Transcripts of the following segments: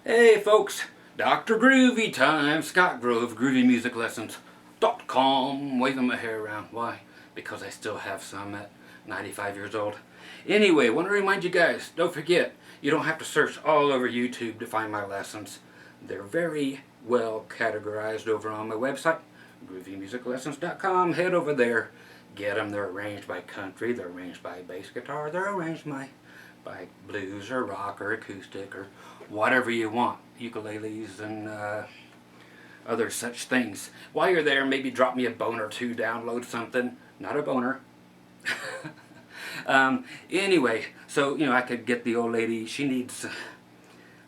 Hey folks, Dr. Groovy time, Scott Grove, GroovyMusicLessons.com, waving my hair around. Why? Because I still have some at 95 years old. Anyway, want to remind you guys, don't forget, you don't have to search all over YouTube to find my lessons. They're very well categorized over on my website, GroovyMusicLessons.com. Head over there, get them. They're arranged by country, they're arranged by bass guitar, they're arranged by blues or rock or acoustic or whatever you want, ukuleles and other such things. While you're there, maybe drop me a bone or two, download something. Not a boner. Anyway, so I could get the old lady, she needs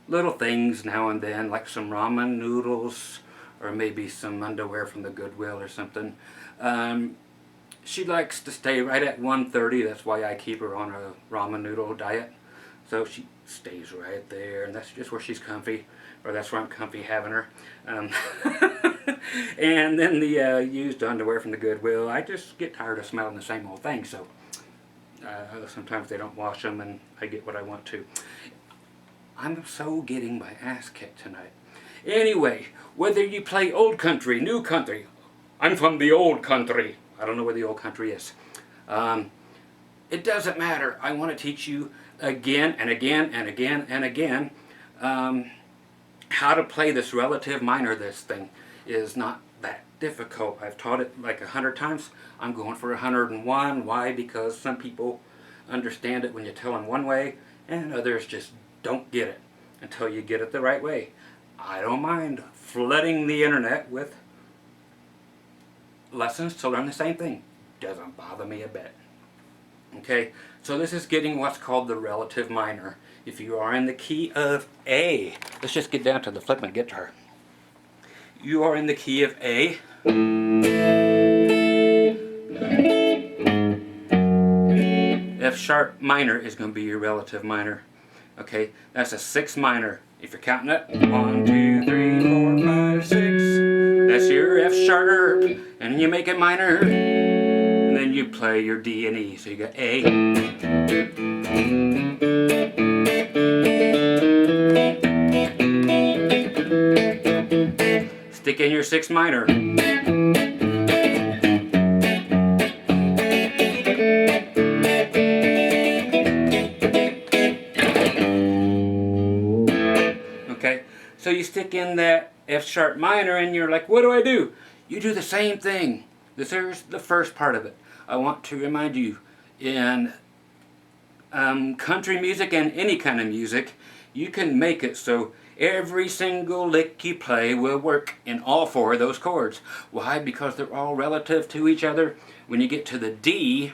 little things now and then, like some ramen noodles or maybe some underwear from the Goodwill or something. She likes to stay right at 130, that's why I keep her on a ramen noodle diet. So she stays right there, and that's just where she's comfy, or that's where I'm comfy having her. And then the used underwear from the Goodwill, I just get tired of smelling the same old thing, so sometimes they don't wash them and I get what I want to. I'm so getting my ass kicked tonight. Anyway, whether you play old country, new country, I'm from the old country. I don't know where the old country is. It doesn't matter. I want to teach you again and again and again and again how to play this relative minor. This thing is not that difficult. I've taught it like 100 times. I'm going for 101. Why? Because some people understand it when you tell them one way and others just don't get it until you get it the right way. I don't mind flooding the internet with lessons to learn the same thing. Doesn't bother me a bit. Okay, so this is getting what's called the relative minor. If you are in the key of A, let's just get down to the flipping guitar. You are in the key of A. F sharp minor is going to be your relative minor. Okay, that's a 6 minor. If you're counting it, 1, 2, 3, 4, 5, 6. That's your F sharp, and you make it minor. And then you play your D and E. So you got A. Stick in your 6 minor. Okay, so you stick in that F sharp minor and you're like, what do? You do the same thing. This is the first part of it. I want to remind you, in country music and any kind of music, you can make it so every single lick you play will work in all 4 of those chords. Why? Because they're all relative to each other. When you get to the D,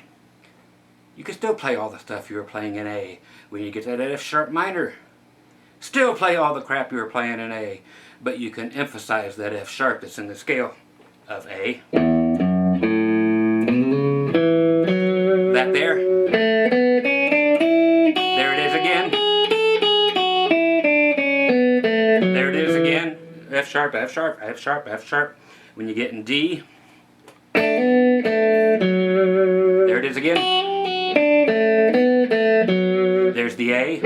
you can still play all the stuff you were playing in A. When you get to that F sharp minor, still play all the crap you were playing in A. But you can emphasize that F sharp that's in the scale of A. That there. There it is again. There it is again. F sharp, F sharp, F sharp, F sharp. When you get in D, there it is again. There's the A.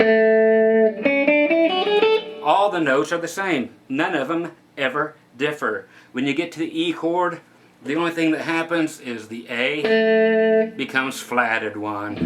All the notes are the same. None of them ever differ. When you get to the E chord, the only thing that happens is the A becomes flatted one.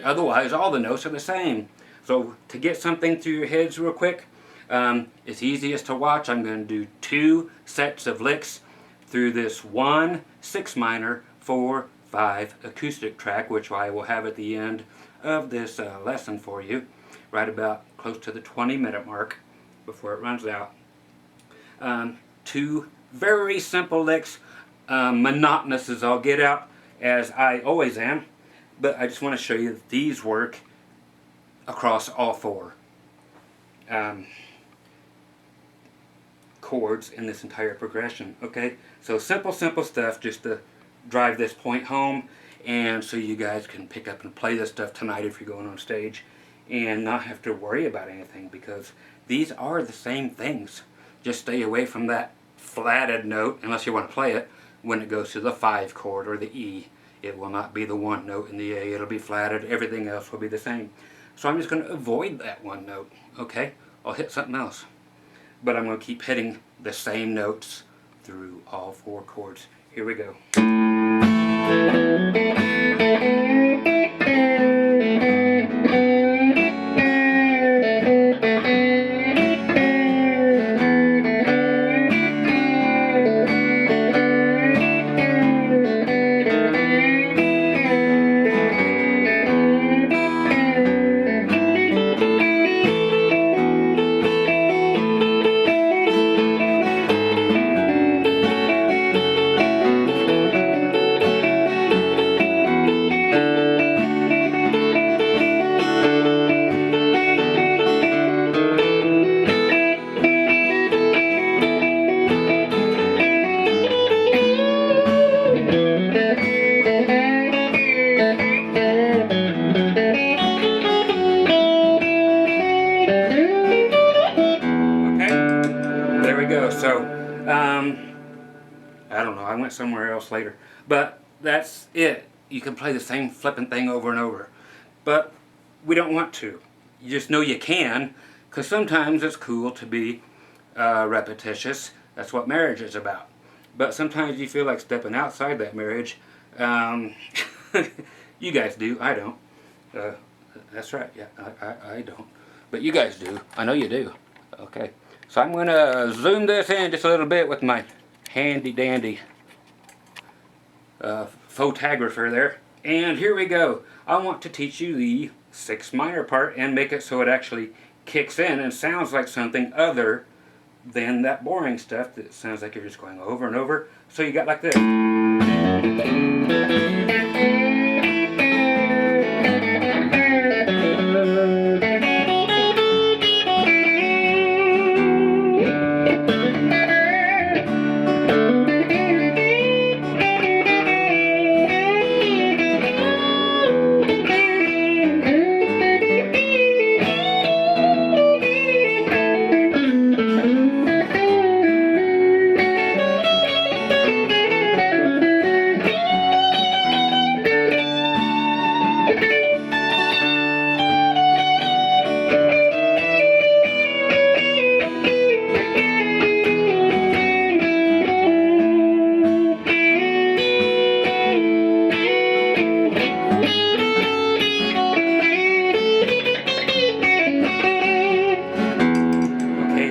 Otherwise, all the notes are the same. So to get something through your heads real quick, it's easiest to watch. I'm going to do 2 sets of licks through this 1 6 minor 4 5 acoustic track, which I will have at the end of this lesson for you, right about close to the 20-minute mark before it runs out. 2 very simple licks, monotonous as I'll get out, as I always am, but I just want to show you that these work across all 4 chords in this entire progression. Okay, so simple stuff just to drive this point home, and so you guys can pick up and play this stuff tonight if you're going on stage and not have to worry about anything, because these are the same things. Just stay away from that flatted note unless you want to play it when it goes to the 5 chord or the E. It will not be the 1 note in the A. It'll be flatted. Everything else will be the same. So I'm just going to avoid that 1 note. Okay? I'll hit something else. But I'm going to keep hitting the same notes through all 4 chords. Here we go. So, I don't know, I went somewhere else later. But that's it. You can play the same flipping thing over and over. But we don't want to. You just know you can, because sometimes it's cool to be repetitious. That's what marriage is about. But sometimes you feel like stepping outside that marriage. You guys do, I don't. That's right, yeah, I don't. But you guys do. I know you do. Okay. So I'm going to zoom this in just a little bit with my handy dandy photographer there. And here we go. I want to teach you the 6 minor part and make it so it actually kicks in and sounds like something other than that boring stuff that sounds like you're just going over and over. So you got like this.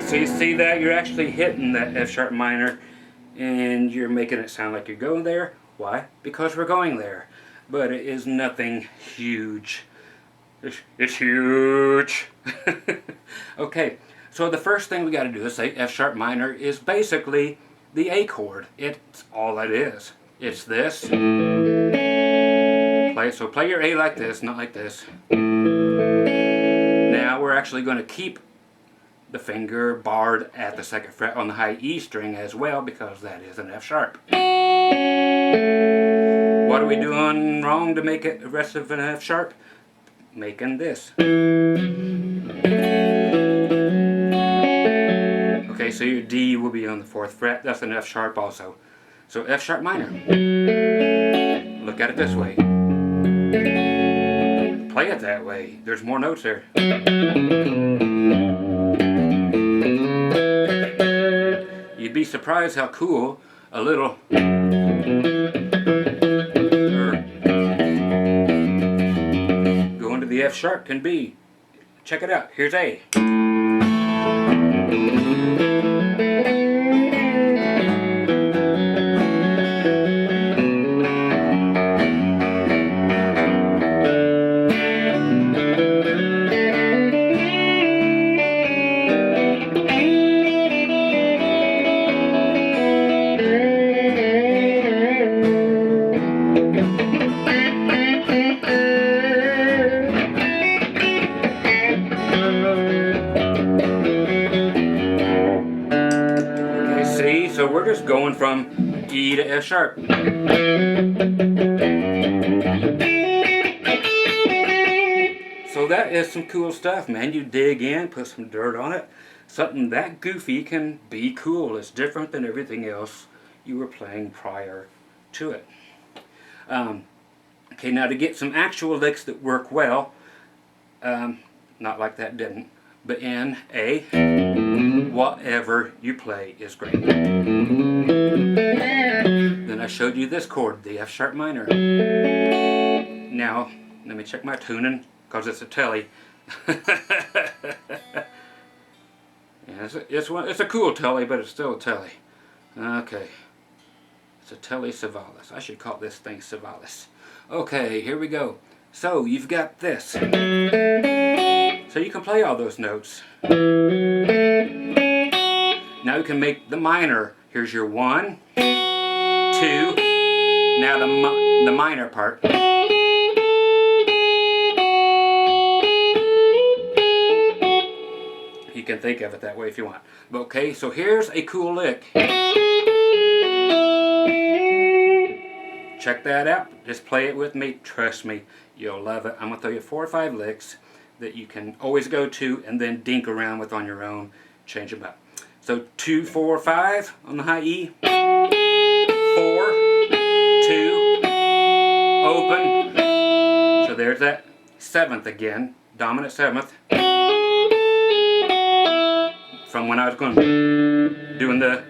So you see that you're actually hitting that F sharp minor and you're making it sound like you're going there. Why? Because we're going there. But it is nothing huge. It's huge. Okay, so the first thing we got to do is say F sharp minor is basically the A chord. It's all that is. It's this. Play your A like this, not like this. Now we're actually going to keep the finger barred at the 2nd fret on the high E string as well, because that is an F sharp. What are we doing wrong to make it the rest of an F sharp? Making this. Okay, so your D will be on the 4th fret. That's an F sharp also. So F sharp minor. Look at it this way. Play it that way. There's more notes there. You'd be surprised how cool a little going to the F sharp can be. Check it out. Here's A. So we're just going from E to F sharp. So that is some cool stuff, man. You dig in, put some dirt on it. Something that goofy can be cool. It's different than everything else you were playing prior to it. Okay, now to get some actual licks that work well, not like that didn't, but in A, whatever you play is great. Then I showed you this chord, the F sharp minor. Now, let me check my tuning, because it's a telly. Yeah, it's a cool telly, but it's still a telly. Okay. It's a telly Savalis. I should call this thing Savalis. Okay, here we go. So, you've got this. So you can play all those notes. Now you can make the minor. Here's your 1, 2. Now the minor part. You can think of it that way if you want. But okay, so here's a cool lick. Check that out. Just play it with me. Trust me, you'll love it. I'm going to throw you 4 or 5 licks that you can always go to and then dink around with on your own. Change them up. So 2, 4, 5 on the high E. 4, 2, open. So there's that 7th again. Dominant 7th. From when I was doing the...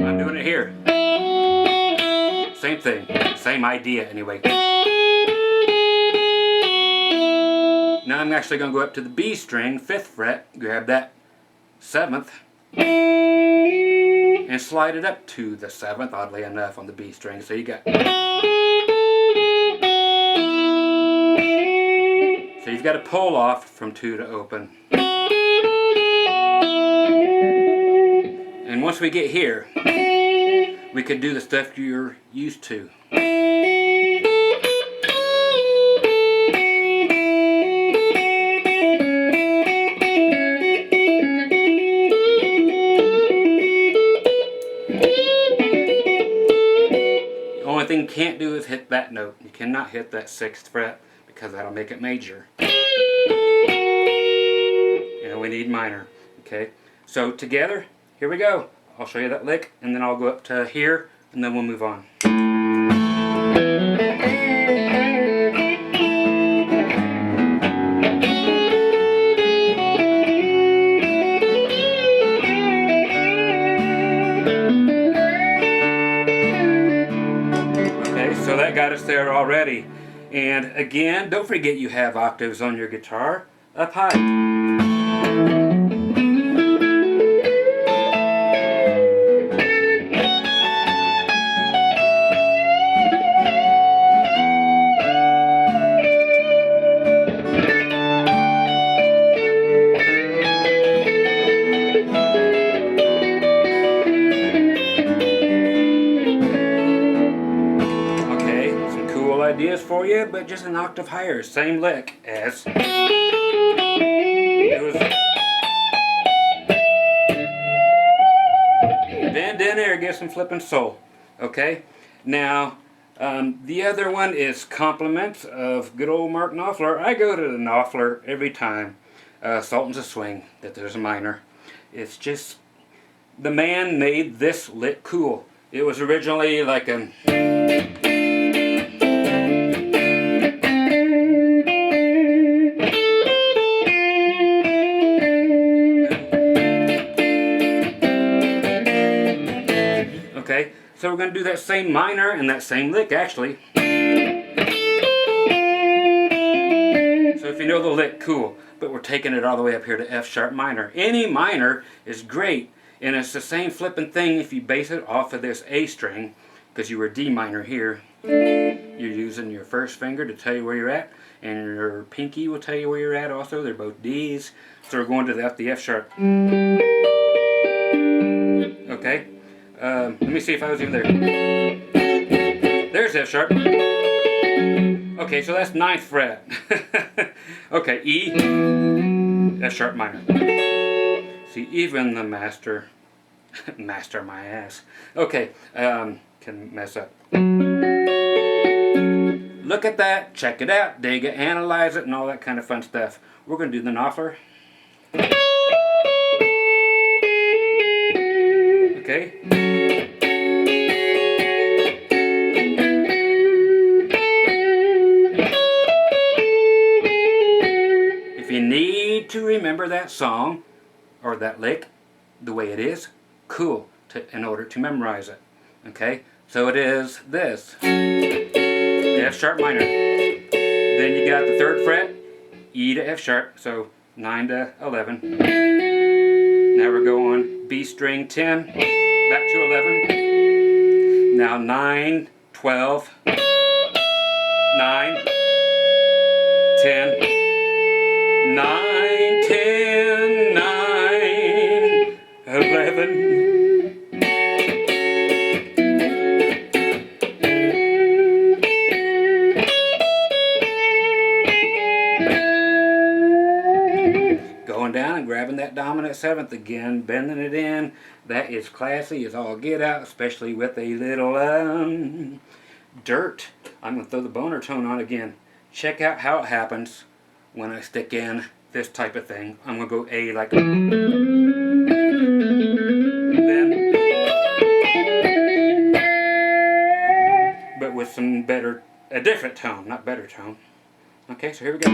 I'm doing it here. Same thing. Same idea anyway. Now I'm actually going to go up to the B string, 5th fret, grab that 7th, and slide it up to the 7th, oddly enough, on the B string. So you got... So you've got to pull off from 2 to open. And once we get here, we could do the stuff you're used to. The only thing you can't do is hit that note. You cannot hit that 6th fret because that'll make it major. And we need minor. Okay, so together, here we go. I'll show you that lick, and then I'll go up to here, and then we'll move on. Okay, so that got us there already. And again, don't forget you have octaves on your guitar up high. Ideas for you, but just an octave higher, same lick as it was. Bend in there, get some flipping soul. Okay, now the other one is Compliments of good old Mark Knopfler. I go to the Knopfler every time. Sultan's a Swing, that there's a minor. It's just, the man made this lick cool. It was originally like a... Okay, so we're going to do that same minor and that same lick actually. So if you know the lick, cool. But we're taking it all the way up here to F sharp minor. Any minor is great, and it's the same flipping thing if you base it off of this A string, because you were D minor here. You're using your first finger to tell you where you're at, and your pinky will tell you where you're at also. They're both D's. So we're going to the F sharp. Okay. Let me see if I was even there. There's F sharp. Okay, so that's 9th fret. Okay, E, F sharp minor. See, even the master, master my ass. Okay, can mess up. Look at that, check it out, dig it, analyze it, and all that kind of fun stuff. We're going to do the Knopfler. Okay. you need to remember that song or that lick the way it is, cool, in order to memorize it. Okay, so it is this. F sharp minor. Then you got the 3rd fret, E to F sharp, so 9 to 11. Now we're going B string 10, back to 11. Now 9, 12, 9, 10, 9, 10, 9, 11. Going down and grabbing that dominant 7th again, bending it in. That is classy as all get out, especially with a little dirt. I'm going to throw the boner tone on again. Check out how it happens when I stick in this type of thing. I'm going to go A like then, but with some better, a different tone, not better tone. Okay, so here we go.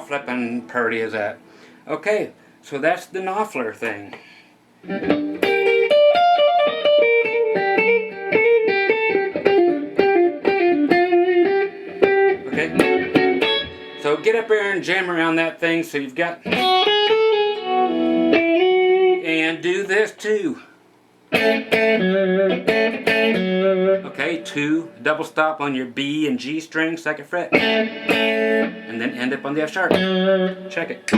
Flippin' purty is that. Okay, so that's the Knopfler thing. Okay, so get up there and jam around that thing so you've got, and do this too. Okay, 2, double stop on your B and G string, 2nd fret, and then end up on the F sharp. Check it.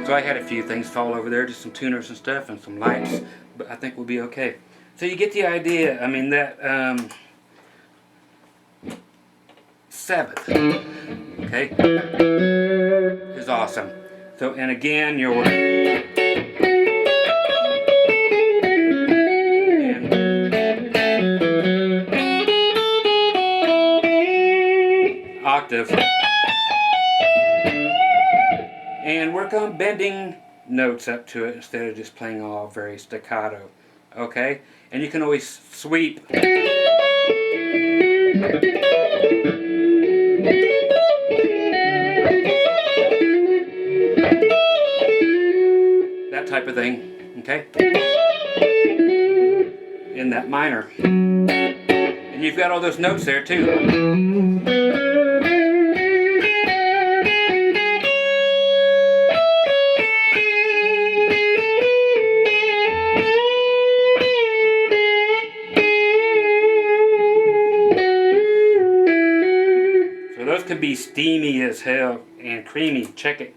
So I had a few things fall over there, just some tuners and stuff and some lights, but I think we'll be okay. So you get the idea. I mean, that 7th, okay, is awesome. So, and again, your octave. And work on bending notes up to it instead of just playing all very staccato. Okay? And you can always sweep. That type of thing. Okay? In that minor. And you've got all those notes there too. Those could be steamy as hell and creamy. Check it.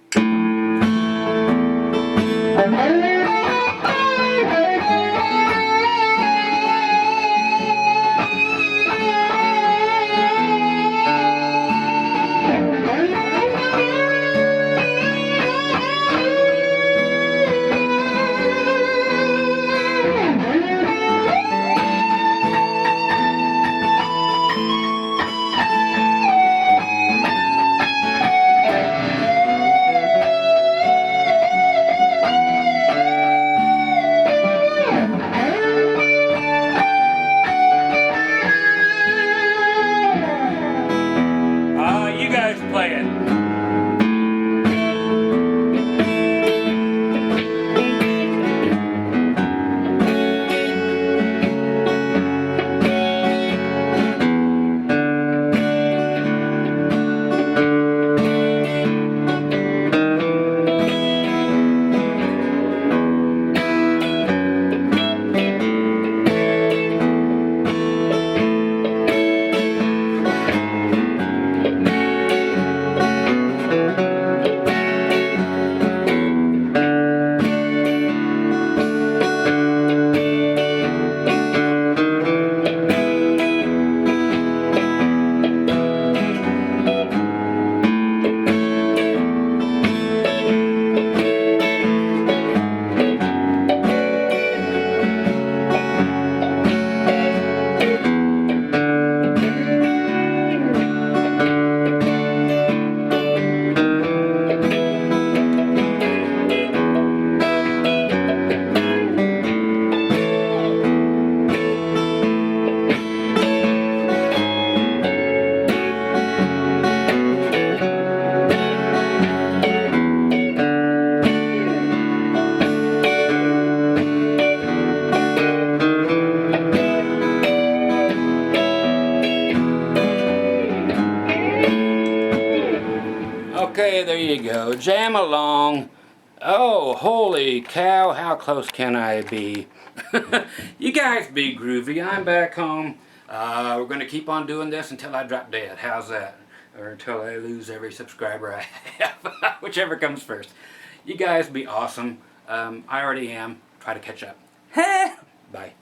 jam along. Oh, holy cow, how close can I be? You guys be groovy. I'm back home. We're going to keep on doing this until I drop dead. How's that? Or until I lose every subscriber I have. Whichever comes first. You guys be awesome. I already am. Try to catch up. Bye.